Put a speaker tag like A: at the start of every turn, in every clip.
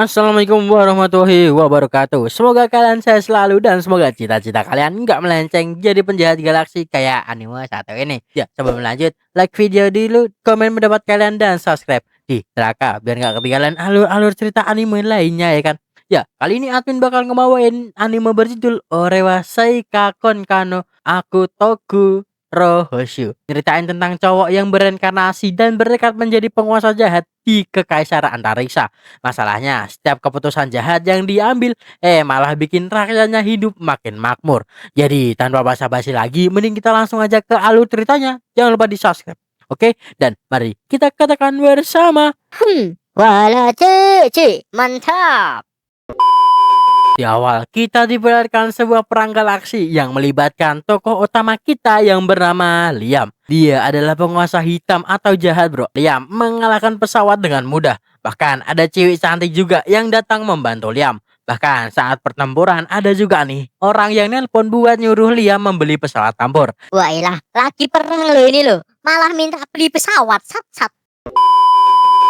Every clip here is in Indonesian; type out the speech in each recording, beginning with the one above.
A: Assalamualaikum warahmatullahi wabarakatuh. Semoga kalian sehat selalu dan semoga cita-cita kalian nggak melenceng jadi penjahat galaksi kayak anime satu ini. Ya, sebelum lanjut, like video dulu, komen pendapat kalian dan subscribe di neraka biar nggak ketinggalan alur-alur cerita anime lainnya ya kan. Ya, kali ini admin bakal ngebawain anime berjudul Orewa Seikakon Kano Aku Toku Rohoshu. Ceritain tentang cowok yang bereinkarnasi dan bertekad menjadi penguasa jahat di Kekaisaran Antariksa. Masalahnya, setiap keputusan jahat yang diambil, malah bikin rakyatnya hidup makin makmur. Jadi, tanpa basa-basi lagi, mending kita langsung aja ke alur ceritanya. Jangan lupa di-subscribe. Oke? Dan mari kita katakan bersama.
B: Wala cece, mantap.
A: Di awal, kita diperlihatkan sebuah perang galaksi yang melibatkan tokoh utama kita yang bernama Liam. Dia adalah penguasa hitam atau jahat, bro. Liam mengalahkan pesawat dengan mudah. Bahkan ada cewek cantik juga yang datang membantu Liam. Bahkan saat pertempuran ada juga nih orang yang nelpon buat nyuruh Liam membeli pesawat tempur.
B: Wailah, lagi perang lo ini lo. Malah minta beli pesawat, sat.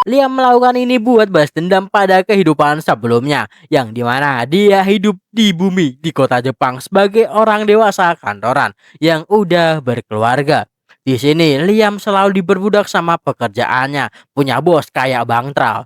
A: Liam melakukan ini buat balas dendam pada kehidupan sebelumnya, yang dimana dia hidup di bumi di kota Jepang sebagai orang dewasa kantoran yang udah berkeluarga. Di sini Liam selalu diperbudak sama pekerjaannya, punya bos kayak Bang Tral.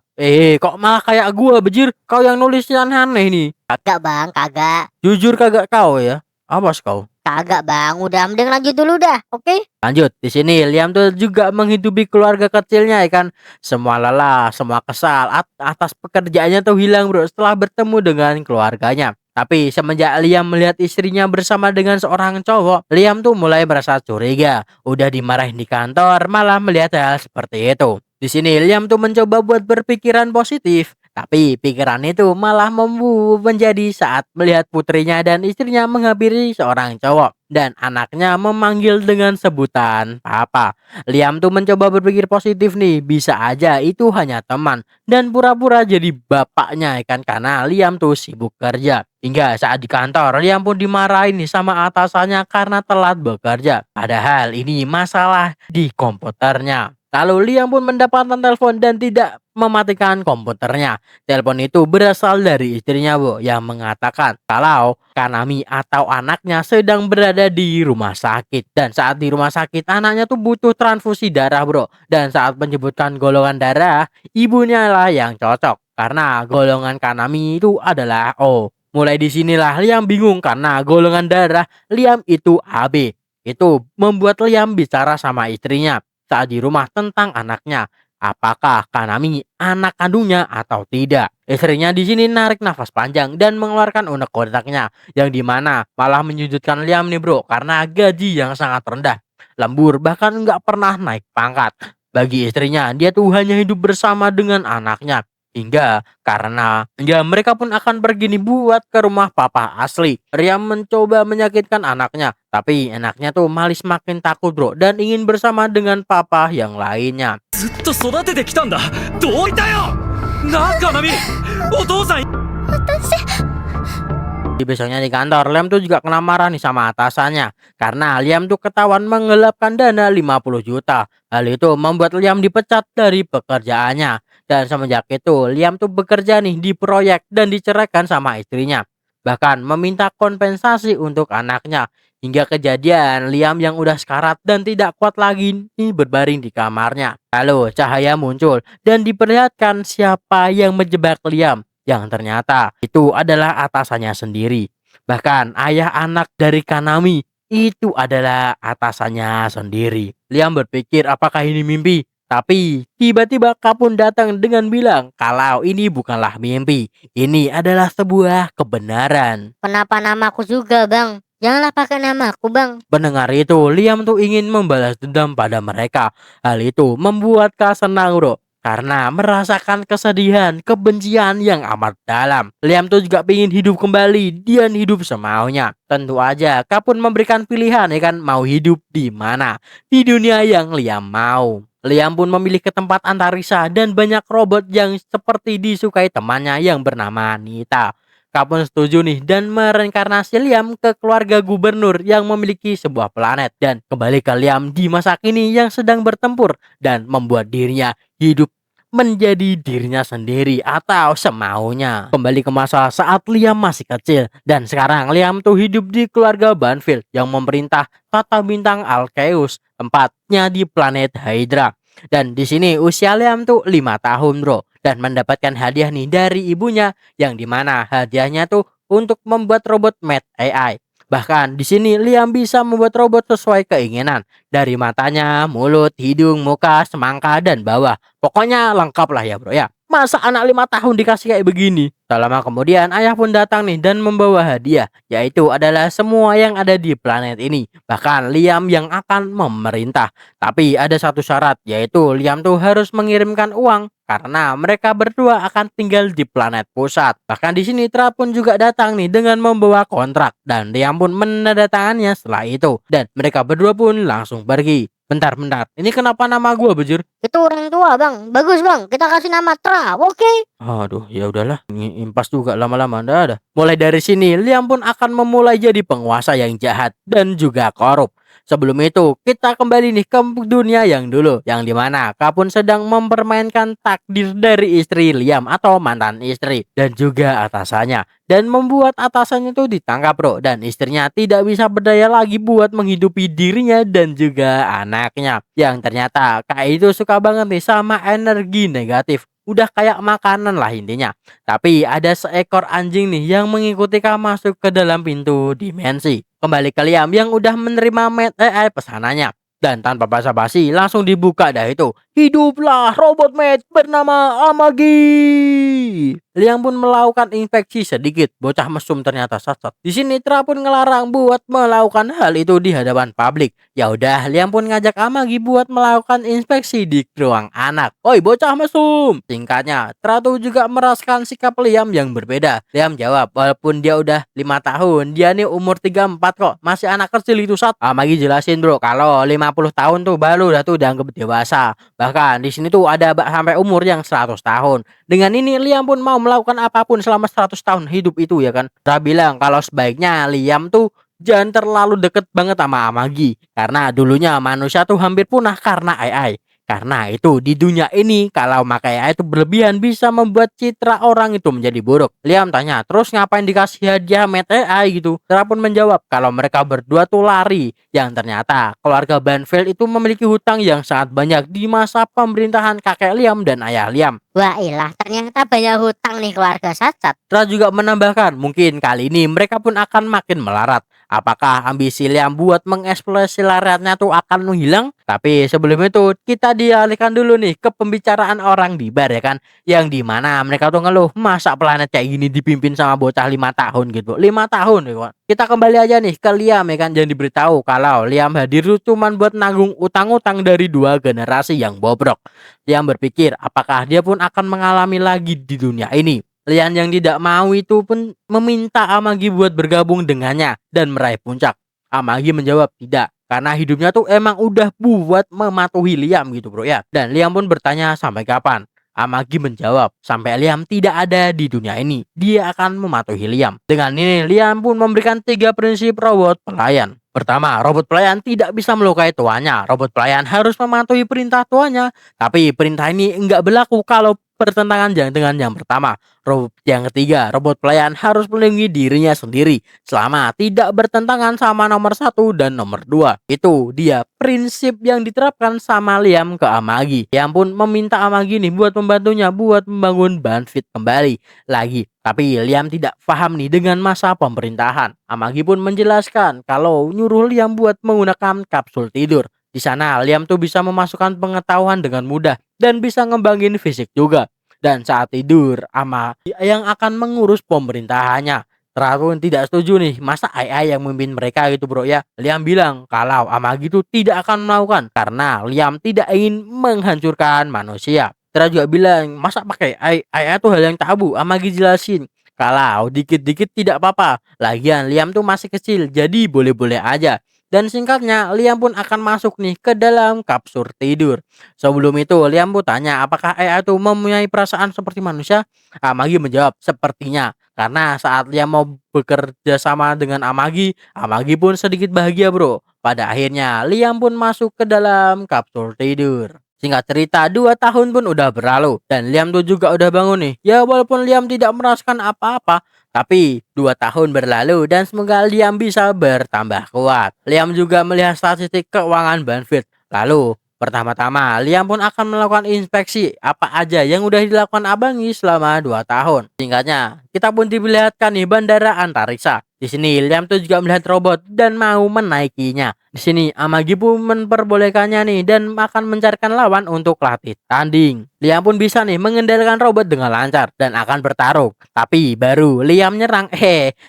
A: Kok malah kayak gua bejir? Kau yang nulisnya aneh nih.
B: Kagak bang, kagak.
A: Jujur kagak kau ya? Awas kau.
B: Kagak bang, udah mending lanjut dulu dah, oke?
A: Lanjut, di sini Liam tuh juga menghidupi keluarga kecilnya ya kan. Semua lelah, semua kesal atas pekerjaannya tuh hilang bro setelah bertemu dengan keluarganya. Tapi semenjak Liam melihat istrinya bersama dengan seorang cowok, Liam tuh mulai merasa curiga. Udah dimarahin di kantor, malah melihat hal seperti itu. Di sini Liam tuh mencoba buat berpikiran positif. Tapi pikiran itu malah menjadi saat melihat putrinya dan istrinya menghampiri seorang cowok. Dan anaknya memanggil dengan sebutan papa. Liam tuh mencoba berpikir positif nih. Bisa aja itu hanya teman. Dan pura-pura jadi bapaknya kan. Karena Liam tuh sibuk kerja. Hingga saat di kantor Liam pun dimarahin nih sama atasannya karena telat bekerja. Padahal ini masalah di komputernya. Lalu Liam pun mendapatkan telepon dan tidak mematikan komputernya. Telepon itu berasal dari istrinya Bu yang mengatakan kalau Kanami atau anaknya sedang berada di rumah sakit. Dan saat di rumah sakit anaknya tuh butuh transfusi darah bro. Dan saat menyebutkan golongan darah, ibunya lah yang cocok. Karena golongan Kanami itu adalah O. Mulai disinilah Liam bingung karena golongan darah Liam itu AB. Itu membuat Liam bicara sama istrinya saat di rumah tentang anaknya. Apakah Kanami anak kandungnya atau tidak? Istrinya di sini narik nafas panjang dan mengeluarkan unek kotaknya, yang dimana malah menyudutkan Liam nih bro karena gaji yang sangat rendah, lembur bahkan nggak pernah naik pangkat. Bagi istrinya dia tuh hanya hidup bersama dengan anaknya. Hingga karena mereka pun akan pergi nih buat ke rumah papa asli. Liam mencoba menyakitkan anaknya, tapi anaknya tuh malah semakin takut bro dan ingin bersama dengan papa yang lainnya.
C: ずっと育ててきたんだ。どういたよなあカナミ、お父さん。
A: Di besoknya di kantor, Liam tuh juga kena marah nih sama atasannya karena Liam tuh ketahuan menggelapkan dana 50 juta. Hal itu membuat Liam dipecat dari pekerjaannya. Dan semenjak itu Liam tuh bekerja nih di proyek dan diceraikan sama istrinya. Bahkan meminta kompensasi untuk anaknya. Hingga kejadian Liam yang udah sekarat dan tidak kuat lagi nih berbaring di kamarnya. Lalu cahaya muncul dan diperlihatkan siapa yang menjebak Liam. Yang ternyata itu adalah atasannya sendiri. Bahkan ayah anak dari Kanami itu adalah atasannya sendiri. Liam berpikir apakah ini mimpi? Tapi tiba-tiba Kapun datang dengan bilang kalau ini bukanlah mimpi. Ini adalah sebuah kebenaran.
B: Kenapa namaku juga bang? Janganlah pakai namaku bang.
A: Mendengar itu, Liam tuh ingin membalas dendam pada mereka. Hal itu membuat Kak senang bro. Karena merasakan kesedihan, kebencian yang amat dalam. Liam tuh juga ingin hidup kembali dan hidup semaunya. Tentu aja Kak pun memberikan pilihan ya kan, mau hidup di mana. Di dunia yang Liam mau. Liam pun memilih ke tempat antariksa dan banyak robot yang seperti disukai temannya yang bernama Nita. Kak pun setuju nih dan mereinkarnasi Liam ke keluarga gubernur yang memiliki sebuah planet dan kembali ke Liam di masa kini yang sedang bertempur dan membuat dirinya hidup menjadi dirinya sendiri atau semaunya. Kembali ke masa saat Liam masih kecil, dan sekarang Liam tuh hidup di keluarga Banfield yang memerintah tata bintang Alkeus, tempatnya di planet Hydra. Dan di sini usia Liam tuh 5 tahun bro, dan mendapatkan hadiah nih dari ibunya, yang dimana hadiahnya tuh untuk membuat robot Mad AI. Bahkan di sini Liam bisa membuat robot sesuai keinginan, dari matanya, mulut, hidung, muka, semangka, dan bawah. Pokoknya lengkap lah ya bro ya. Masa anak 5 tahun dikasih kayak begini? Tak lama kemudian ayah pun datang nih dan membawa hadiah, yaitu adalah semua yang ada di planet ini. Bahkan Liam yang akan memerintah. Tapi ada satu syarat, yaitu Liam tuh harus mengirimkan uang karena mereka berdua akan tinggal di planet pusat. Bahkan di sini Tra pun juga datang nih dengan membawa kontrak, dan Liam pun menandatangannya setelah itu. Dan mereka berdua pun langsung pergi. Bentar, ini kenapa nama gua bejur?
B: Itu orang tua bang, bagus bang, kita kasih nama Tra, oke?
A: Aduh, ya udahlah, impas juga lama-lama. Dah. Mulai dari sini, Liam pun akan memulai jadi penguasa yang jahat dan juga korup. Sebelum itu, kita kembali nih ke dunia yang dulu, yang dimana Kapun sedang mempermainkan takdir dari istri Liam atau mantan istri dan juga atasannya, dan membuat atasannya tuh ditangkap bro, dan istrinya tidak bisa berdaya lagi buat menghidupi dirinya dan juga anaknya, yang ternyata Kak itu suka banget nih sama energi negatif. Udah kayak makanan lah intinya. Tapi ada seekor anjing nih yang mengikuti Kak masuk ke dalam pintu dimensi. Kembali ke Liam yang udah menerima Mad AI pesanannya. Dan tanpa basa-basi langsung dibuka dah itu. Hiduplah robot Mad bernama Amagi. Liam pun melakukan infeksi sedikit. Bocah mesum ternyata sasat. Di sini Tra pun ngelarang buat melakukan hal itu di hadapan publik. Ya udah, Liam pun ngajak Amagi buat melakukan inspeksi di ruang anak. Oi bocah mesum. Singkatnya, Tra tuh juga merasakan sikap Liam yang berbeda. Liam jawab, walaupun dia udah 5 tahun, dia nih umur 34 kok. Masih anak kecil itu saat. Amagi jelasin bro, kalau 50 tahun tuh baru udah tuh dianggap dewasa. Bahkan di sini tuh ada sampai umur yang 100 tahun. Dengan ini Liam pun mau melakukan apapun selama 100 tahun hidup itu ya kan. Tra bilang kalau sebaiknya Liam tuh jangan terlalu deket banget sama Amagi, karena dulunya manusia tuh hampir punah karena AI. Karena itu di dunia ini kalau pakai AI itu berlebihan bisa membuat citra orang itu menjadi buruk. Liam tanya, terus ngapain dikasih hadiah Mad AI gitu? Tra pun menjawab kalau mereka berdua tuh lari. Yang ternyata keluarga Banfield itu memiliki hutang yang sangat banyak di masa pemerintahan kakek Liam dan ayah Liam.
B: Wah ilah, ternyata banyak hutang nih keluarga Satsat.
A: Tra juga menambahkan, mungkin kali ini mereka pun akan makin melarat. Apakah ambisi Liam buat mengeksplorasi laratnya tuh akan menghilang? Tapi sebelum itu kita dialihkan dulu nih ke pembicaraan orang di bar ya kan, yang dimana mereka tuh ngeluh masa planet kayak gini dipimpin sama bocah 5 tahun gitu. 5 tahun ya. Kita kembali aja nih ke Liam ya kan, yang diberitahu kalau Liam hadir tuh cuman buat nanggung utang-utang dari 2 generasi yang bobrok. Liam berpikir apakah dia pun akan mengalami lagi di dunia ini. Liam yang tidak mau itu pun meminta Amagi buat bergabung dengannya dan meraih puncak. Amagi menjawab tidak, karena hidupnya tuh emang udah buat mematuhi Liam gitu bro ya. Dan Liam pun bertanya sampai kapan. Amagi menjawab sampai Liam tidak ada di dunia ini, dia akan mematuhi Liam. Dengan ini Liam pun memberikan 3 prinsip robot pelayan. Pertama, robot pelayan tidak bisa melukai tuannya. Robot pelayan harus mematuhi perintah tuannya. Tapi perintah ini enggak berlaku kalau bertentangan dengan yang pertama. Yang ketiga, robot pelayan harus melindungi dirinya sendiri selama tidak bertentangan sama nomor 1 dan nomor 2. Itu dia prinsip yang diterapkan sama Liam ke Amagi. Liam pun meminta Amagi nih buat membantunya buat membangun Banfield kembali lagi. Tapi Liam tidak paham nih dengan masa pemerintahan. Amagi pun menjelaskan kalau nyuruh Liam buat menggunakan kapsul tidur. Di sana Liam tuh bisa memasukkan pengetahuan dengan mudah dan bisa ngembangin fisik juga. Dan saat tidur Amagi yang akan mengurus pemerintahannya. Terus tidak setuju nih, masa AI yang memimpin mereka gitu bro ya. Liam bilang kalau Amagi itu tidak akan melakukan karena Liam tidak ingin menghancurkan manusia. Tra juga bilang masa pakai AI itu hal yang tabu. Amagi jelasin kalau dikit-dikit tidak apa-apa. Lagian Liam tuh masih kecil jadi boleh-boleh aja. Dan singkatnya Liam pun akan masuk nih ke dalam kapsul tidur. Sebelum itu Liam pun tanya apakah AI itu mempunyai perasaan seperti manusia. Amagi menjawab sepertinya. Karena saat Liam mau bekerja sama dengan Amagi, Amagi pun sedikit bahagia bro. Pada akhirnya Liam pun masuk ke dalam kapsul tidur. Singkat cerita 2 tahun pun udah berlalu dan Liam tuh juga udah bangun nih. Ya walaupun Liam tidak merasakan apa-apa, tapi 2 tahun berlalu dan semoga Liam bisa bertambah kuat. Liam juga melihat statistik keuangan Banfield. Lalu pertama-tama Liam pun akan melakukan inspeksi apa aja yang udah dilakukan Abangi selama 2 tahun. Singkatnya, kita pun diperlihatkan nih bandara antariksa. Di sini Liam tuh juga melihat robot dan mau menaikinya. Di sini Amagi pun memperbolehkannya nih dan akan mencarikan lawan untuk latih tanding. Liam pun bisa nih mengendalikan robot dengan lancar dan akan bertarung. Tapi baru Liam nyerang,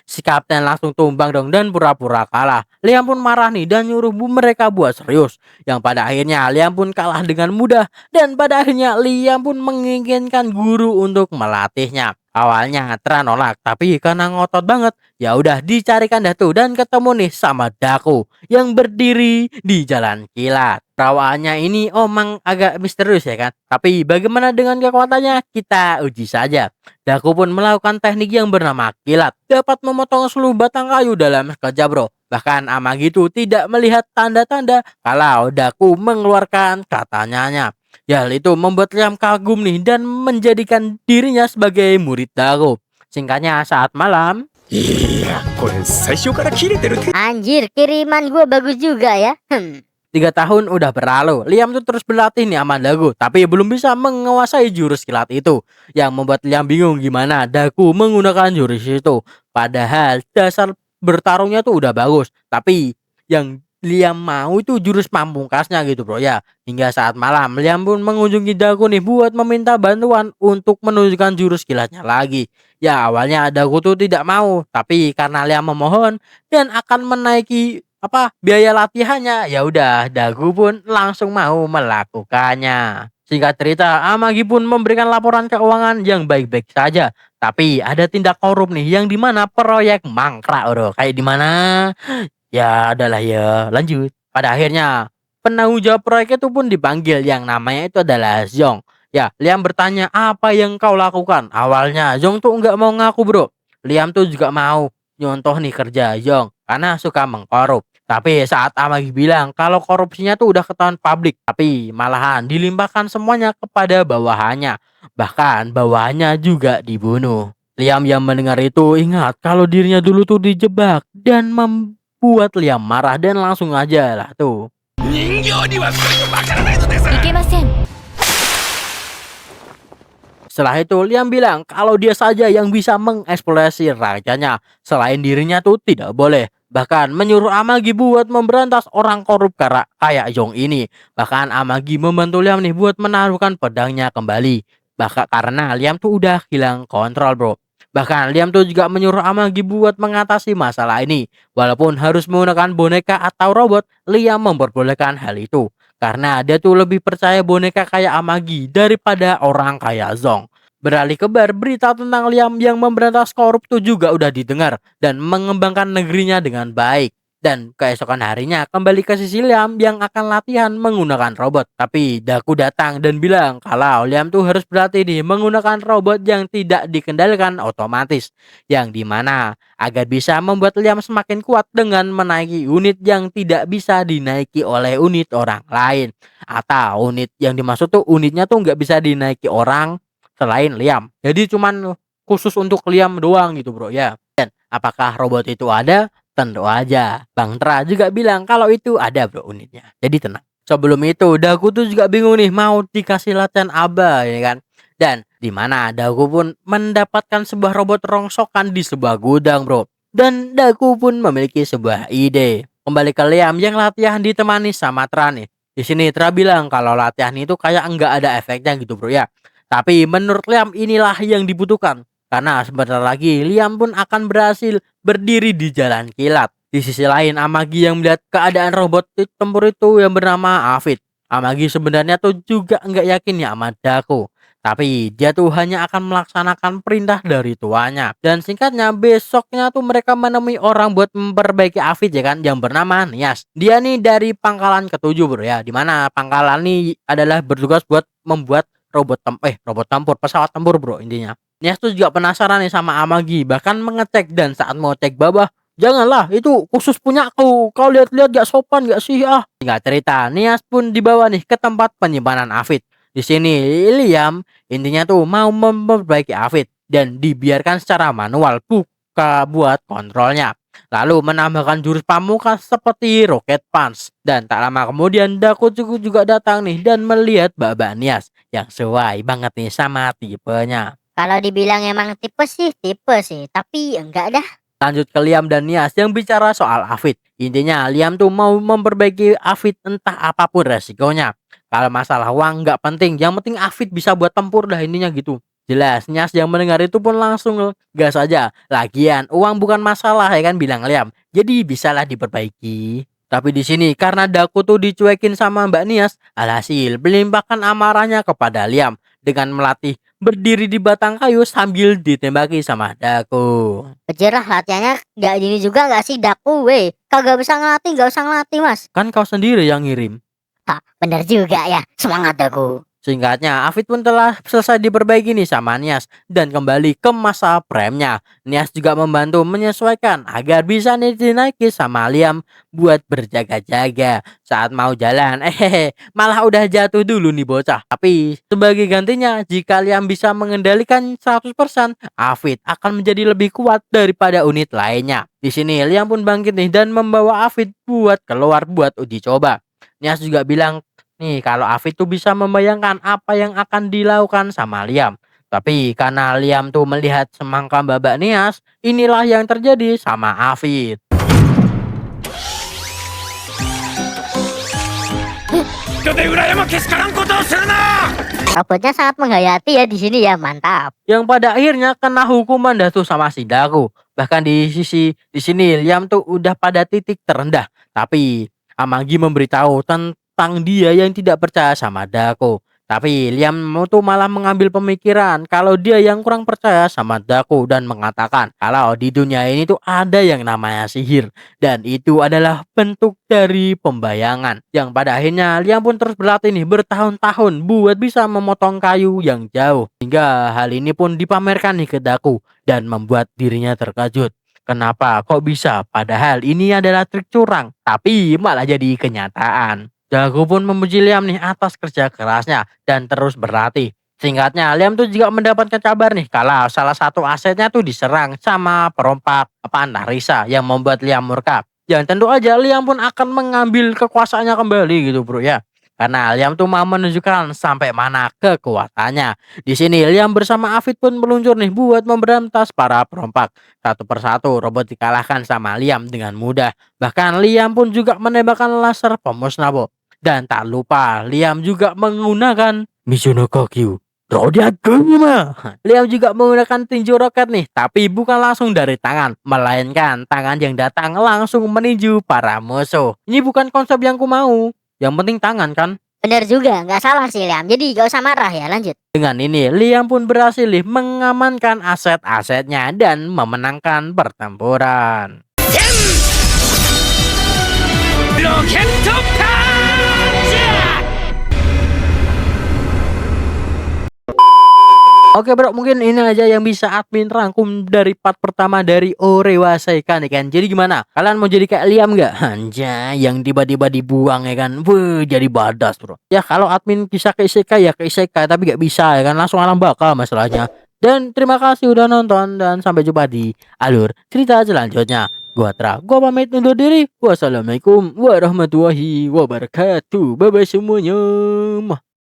A: si kapten langsung tumbang dong dan pura-pura kalah. Liam pun marah nih dan nyuruh mereka buat serius. Yang pada akhirnya Liam pun kalah dengan mudah dan pada akhirnya Liam pun menginginkan guru untuk melatihnya. Awalnya Tra nolak, tapi karena ngotot banget, ya udah dicarikan dah tuh dan ketemu nih sama Daku yang berdiri di jalan kilat. Perawaannya ini omang agak misterius ya kan. Tapi bagaimana dengan kekuatannya? Kita uji saja. Daku pun melakukan teknik yang bernama kilat, dapat memotong seluruh batang kayu dalam sekejap bro. Bahkan Amagi itu tidak melihat tanda-tanda kalau Daku mengeluarkan katanya. Ya, hal itu membuat Liam kagum nih dan menjadikan dirinya sebagai murid Daku. Singkatnya saat malam,
C: これ最初から切れてるって
B: Anjir, kiriman gue bagus juga ya.
A: 3 tahun udah berlalu. Liam tuh terus berlatih nih sama Daku, tapi belum bisa menguasai jurus kilat itu. Yang membuat Liam bingung gimana Daku menggunakan jurus itu. Padahal dasar bertarungnya tuh udah bagus, tapi yang Liam mau itu jurus pamungkasnya gitu bro ya. Hingga saat malam Liam pun mengunjungi Daku nih buat meminta bantuan untuk menunjukkan jurus kilatnya lagi. Ya awalnya Daku tuh tidak mau, tapi karena Liam memohon dan akan menaiki biaya latihannya, ya udah Daku pun langsung mau melakukannya. Singkat cerita, Amagi pun memberikan laporan keuangan yang baik-baik saja. Tapi ada tindak korup nih yang dimana proyek mangkrak bro. Kayak dimana? Ya adalah ya lanjut. Pada akhirnya penanggung jawab proyek itu pun dipanggil yang namanya itu adalah Zhong. Ya Liam bertanya apa yang kau lakukan. Awalnya Zhong tuh nggak mau ngaku bro. Liam tuh juga mau nyontoh nih kerja Zhong karena suka mengkorup. Tapi saat Amagi bilang kalau korupsinya tuh udah ketahuan publik, tapi malahan dilimpahkan semuanya kepada bawahannya. Bahkan bawahannya juga dibunuh. Liam yang mendengar itu ingat kalau dirinya dulu tuh dijebak dan membuat Liam marah dan langsung aja lah tuh.
C: 人形にはそれがわからないのです
B: いけません。
A: Setelah itu Liam bilang kalau dia saja yang bisa mengeksplorasi rajanya. Selain dirinya tuh tidak boleh. Bahkan menyuruh Amagi buat memberantas orang korup kayak Zhong ini. Bahkan Amagi membantu Liam nih buat menaruhkan pedangnya kembali. Bahkan karena Liam tuh udah hilang kontrol bro. Bahkan Liam tuh juga menyuruh Amagi buat mengatasi masalah ini. Walaupun harus menggunakan boneka atau robot, Liam memperbolehkan hal itu. Karena dia tuh lebih percaya boneka kayak Amagi daripada orang kayak Zhong. Beralih kabar, berita tentang Liam yang memberantas korup tuh juga udah didengar dan mengembangkan negerinya dengan baik. Dan keesokan harinya kembali ke sisi Liam yang akan latihan menggunakan robot. Tapi Daku datang dan bilang kalau Liam tuh harus berlatih nih menggunakan robot yang tidak dikendalikan otomatis. Yang dimana agar bisa membuat Liam semakin kuat dengan menaiki unit yang tidak bisa dinaiki oleh unit orang lain. Atau unit yang dimaksud tuh unitnya tuh nggak bisa dinaiki orang selain Liam. Jadi cuman khusus untuk Liam doang gitu bro ya. Dan apakah robot itu ada? Tentu aja. Bang Tra juga bilang kalau itu ada bro unitnya. Jadi tenang. Sebelum itu Daku tuh juga bingung nih mau dikasih latihan apa ya kan. Dan di mana Daku pun mendapatkan sebuah robot rongsokan di sebuah gudang bro. Dan Daku pun memiliki sebuah ide. Kembali ke Liam yang latihan ditemani sama Tra nih. Di sini Tra bilang kalau latihan itu kayak enggak ada efeknya gitu bro ya. Tapi menurut Liam inilah yang dibutuhkan. Karena sebentar lagi Liam pun akan berhasil berdiri di jalan kilat. Di sisi lain Amagi yang melihat keadaan robot tempur itu yang bernama Afid. Amagi sebenarnya tuh juga nggak yakin ya sama Daku. Tapi dia tuh hanya akan melaksanakan perintah dari tuanya. Dan singkatnya besoknya tuh mereka menemui orang buat memperbaiki Afid ya kan. Yang bernama Nias. Dia nih dari pangkalan ketujuh bro ya. Dimana pangkalan ini adalah bertugas buat membuat robot tempur, pesawat tempur bro intinya. Nias tuh juga penasaran nih sama Amagi, bahkan mengecek dan saat mau cek bawah Janganlah, itu khusus punyaku. Kau lihat-lihat gak sopan gak sih ah? Singkat cerita, Nias pun dibawa nih ke tempat penyimpanan Afid. Di sini Liam intinya tuh mau memperbaiki Afid dan dibiarkan secara manual buka buat kontrolnya. Lalu menambahkan jurus pamungkas seperti Rocket Punch. Dan tak lama kemudian Dakuchuku juga datang nih dan melihat babak Nias yang sesuai banget nih sama tipenya.
B: Kalau dibilang emang tipe sih, tapi enggak dah.
A: Lanjut ke Liam dan Nias yang bicara soal Afid. Intinya Liam tuh mau memperbaiki Afid entah apapun resikonya. Kalau masalah uang nggak penting, yang penting Afid bisa buat tempur dah intinya gitu. Jelas, Nias yang mendengar itu pun langsung gas aja. Lagian uang bukan masalah ya kan bilang Liam. Jadi bisalah diperbaiki. Tapi di sini karena Daku tuh dicuekin sama Mbak Nias, alhasil melimpahkan amarahnya kepada Liam dengan melatih berdiri di batang kayu sambil ditembaki sama Daku.
B: Kejerah latihannya nggak gini juga nggak sih Daku weh. Kagak bisa ngelatih, nggak usah ngelatih mas.
A: Kan kau sendiri yang ngirim.
B: Hah, bener juga ya. Semangat Daku.
A: Singkatnya, Afid pun telah selesai diperbaiki nih sama Nias dan kembali ke masa premnya. Nias juga membantu menyesuaikan agar bisa nih dinaiki sama Liam buat berjaga-jaga saat mau jalan. Malah udah jatuh dulu nih bocah. Tapi sebagai gantinya, jika Liam bisa mengendalikan 100%, Afid akan menjadi lebih kuat daripada unit lainnya. Di sini Liam pun bangkit nih dan membawa Afid buat keluar buat uji coba. Nias juga bilang nih, kalau Afid tuh bisa membayangkan apa yang akan dilakukan sama Liam. Tapi karena Liam tuh melihat semangka babak Nias, inilah yang terjadi sama Afid.
B: Robotnya sangat menghayati ya di sini ya, mantap.
A: Yang pada akhirnya kena hukuman dah tuh sama si Daku. Bahkan di sini Liam tuh udah pada titik terendah. Tapi Amagi memberitahu tentang dia yang tidak percaya sama Daku. Tapi Liam tuh malah mengambil pemikiran kalau dia yang kurang percaya sama Daku dan mengatakan kalau di dunia ini tuh ada yang namanya sihir dan itu adalah bentuk dari pembayangan. Yang pada akhirnya Liam pun terus berlatih nih bertahun-tahun buat bisa memotong kayu yang jauh. Hingga hal ini pun dipamerkan nih ke Daku dan membuat dirinya terkejut. Kenapa kok bisa? Padahal ini adalah trik curang, tapi malah jadi kenyataan. Daku pun memuji Liam nih atas kerja kerasnya dan terus berlatih. Singkatnya, Liam tuh juga mendapatkan kabar nih kalau salah satu asetnya tuh diserang sama perompak Narisa yang membuat Liam murka. Yang tentu aja Liam pun akan mengambil kekuasaannya kembali gitu bro ya. Karena Liam tuh mau menunjukkan sampai mana kekuatannya. Di sini Liam bersama Afid pun meluncur nih buat memberantas para perompak. Satu persatu robot dikalahkan sama Liam dengan mudah. Bahkan Liam pun juga menembakkan laser pemusnah. Dan tak lupa Liam juga menggunakan Mizuno Kokyu. Rodaguma. Liam juga menggunakan tinju roket nih, tapi bukan langsung dari tangan, melainkan tangan yang datang langsung meninju para musuh. Ini bukan konsep yang ku mau. Yang penting tangan kan.
B: Bener juga, nggak salah sih Liam. Jadi gak usah marah ya, lanjut.
A: Dengan ini Liam pun berhasil nih mengamankan aset-asetnya dan memenangkan pertempuran. Oke bro, mungkin ini aja yang bisa admin rangkum dari part pertama dari Orewa Seikan ya kan. Jadi gimana? Kalian mau jadi kayak Liam nggak? Anjay, yang tiba-tiba dibuang ya kan. Wuh, jadi badas bro. Ya kalau admin bisa ke isekai ya ke isekai, tapi nggak bisa ya kan. Langsung alam bakal masalahnya. Dan terima kasih udah nonton dan sampai jumpa di alur cerita selanjutnya. Gua Tra, gua pamit undur diri. Wassalamualaikum warahmatullahi wabarakatuh. Bye bye semuanya.